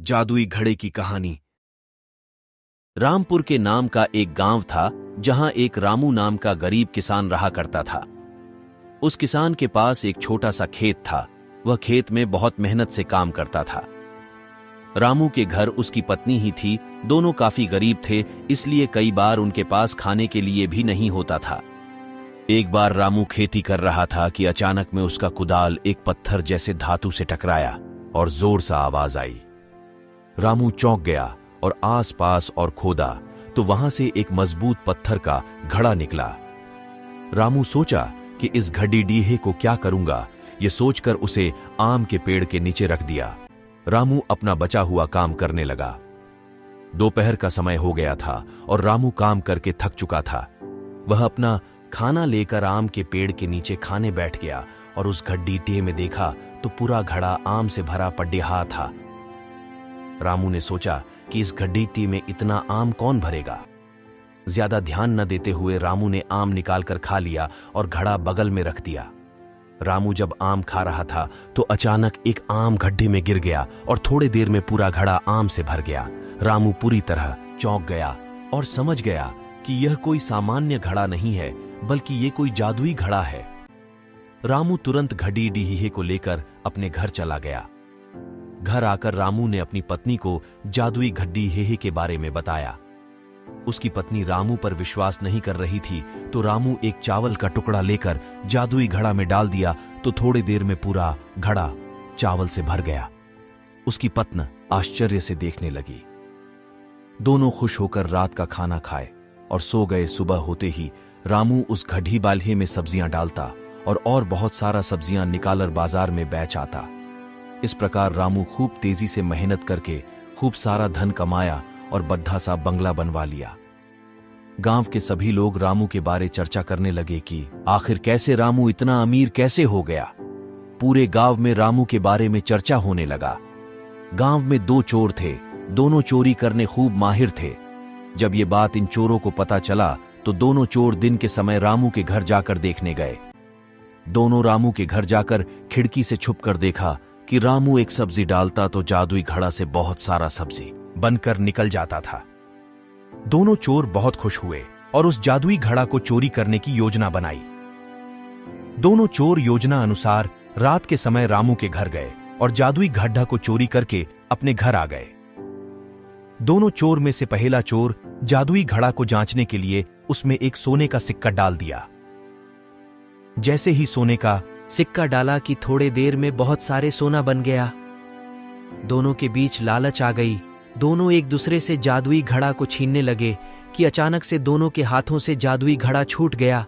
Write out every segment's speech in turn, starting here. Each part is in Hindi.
जादुई घड़े की कहानी। रामपुर के नाम का एक गांव था जहां एक रामू नाम का गरीब किसान रहा करता था। उस किसान के पास एक छोटा सा खेत था। वह खेत में बहुत मेहनत से काम करता था। रामू के घर उसकी पत्नी ही थी। दोनों काफी गरीब थे, इसलिए कई बार उनके पास खाने के लिए भी नहीं होता था। एक बार रामू खेती कर रहा था कि अचानक में उसका कुदाल एक पत्थर जैसे धातु से टकराया और जोर सा आवाज आई। रामू चौंक गया और आसपास और खोदा तो वहां से एक मजबूत पत्थर का घड़ा निकला। रामू सोचा कि इस घड़ी डीहे को क्या करूंगा। यह सोचकर उसे आम के पेड़ के नीचे रख दिया। रामू अपना बचा हुआ काम करने लगा। दोपहर का समय हो गया था और रामू काम करके थक चुका था। वह अपना खाना लेकर आम के पेड़ के नीचे खाने बैठ गया और उस घड़ी डीहे में देखा तो पूरा घड़ा आम से भरा पड्डेहा था। रामू ने सोचा कि इस घड़ी में इतना आम कौन भरेगा। ज्यादा ध्यान न देते हुए रामू ने आम निकालकर खा लिया और घड़ा बगल में रख दिया। रामू जब आम खा रहा था तो अचानक एक आम गड्ढे में गिर गया और थोड़ी देर में पूरा घड़ा आम से भर गया। रामू पूरी तरह चौंक गया और समझ गया कि यह कोई सामान्य घड़ा नहीं है, बल्कि ये कोई जादुई घड़ा है। रामू तुरंत घड़ी डीहे को लेकर अपने घर चला गया। घर आकर रामू ने अपनी पत्नी को जादुई घड़ी हेहे के बारे में बताया। उसकी पत्नी रामू पर विश्वास नहीं कर रही थी, तो रामू एक चावल का टुकड़ा लेकर जादुई घड़ा में डाल दिया तो थोड़ी देर में पूरा घड़ा चावल से भर गया। उसकी पत्नी आश्चर्य से देखने लगी। दोनों खुश होकर रात का खाना खाए और सो गए। सुबह होते ही रामू उस घड़ी बाल्हे में सब्जियां डालता और बहुत सारा सब्जियां निकालकर बाजार में बेच आता। इस प्रकार रामू खूब तेजी से मेहनत करके खूब सारा धन कमाया और बड़ा सा बंगला बनवा लिया। गांव के सभी लोग रामू के बारे चर्चा करने लगे कि आखिर कैसे रामू इतना अमीर कैसे हो गया। पूरे गांव में रामू के बारे में चर्चा होने लगा। गांव में दो चोर थे, दोनों चोरी करने खूब माहिर थे। जब ये बात इन चोरों को पता चला तो दोनों चोर दिन के समय रामू के घर जाकर देखने गए। दोनों रामू के घर जाकर खिड़की से छुपकर देखा कि रामू एक सब्जी डालता तो जादुई घड़ा से बहुत सारा सब्जी बनकर निकल जाता था। दोनों चोर बहुत खुश हुए और उस जादुई घड़ा को चोरी करने की योजना बनाई। दोनों चोर योजना अनुसार रात के समय रामू के घर गए और जादुई घड़ा को चोरी करके अपने घर आ गए। दोनों चोर में से पहला चोर जादुई घड़ा को जांचने के लिए उसमें एक सोने का सिक्का डाल दिया। जैसे ही सोने का सिक्का डाला कि थोड़े देर में बहुत सारे सोना बन गया। दोनों के बीच लालच आ गई। दोनों एक दूसरे से जादुई घड़ा को छीनने लगे कि अचानक से दोनों के हाथों से जादुई घड़ा छूट गया।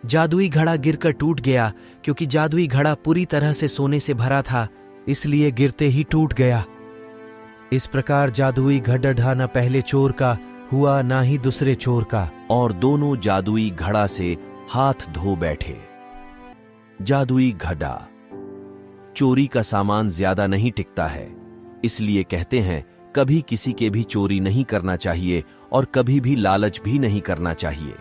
जादुई घड़ा गिरकर टूट गया। क्योंकि जादुई घड़ा पूरी तरह से सोने से भरा था, इसलिए गिरते ही टूट गया। इस प्रकार जादुई घड़ा न पहले चोर का हुआ ना ही दूसरे चोर का, और दोनों जादुई घड़ा से हाथ धो बैठे। जादुई घड़ा चोरी का सामान ज्यादा नहीं टिकता है, इसलिए कहते हैं कभी किसी के भी चोरी नहीं करना चाहिए और कभी भी लालच भी नहीं करना चाहिए।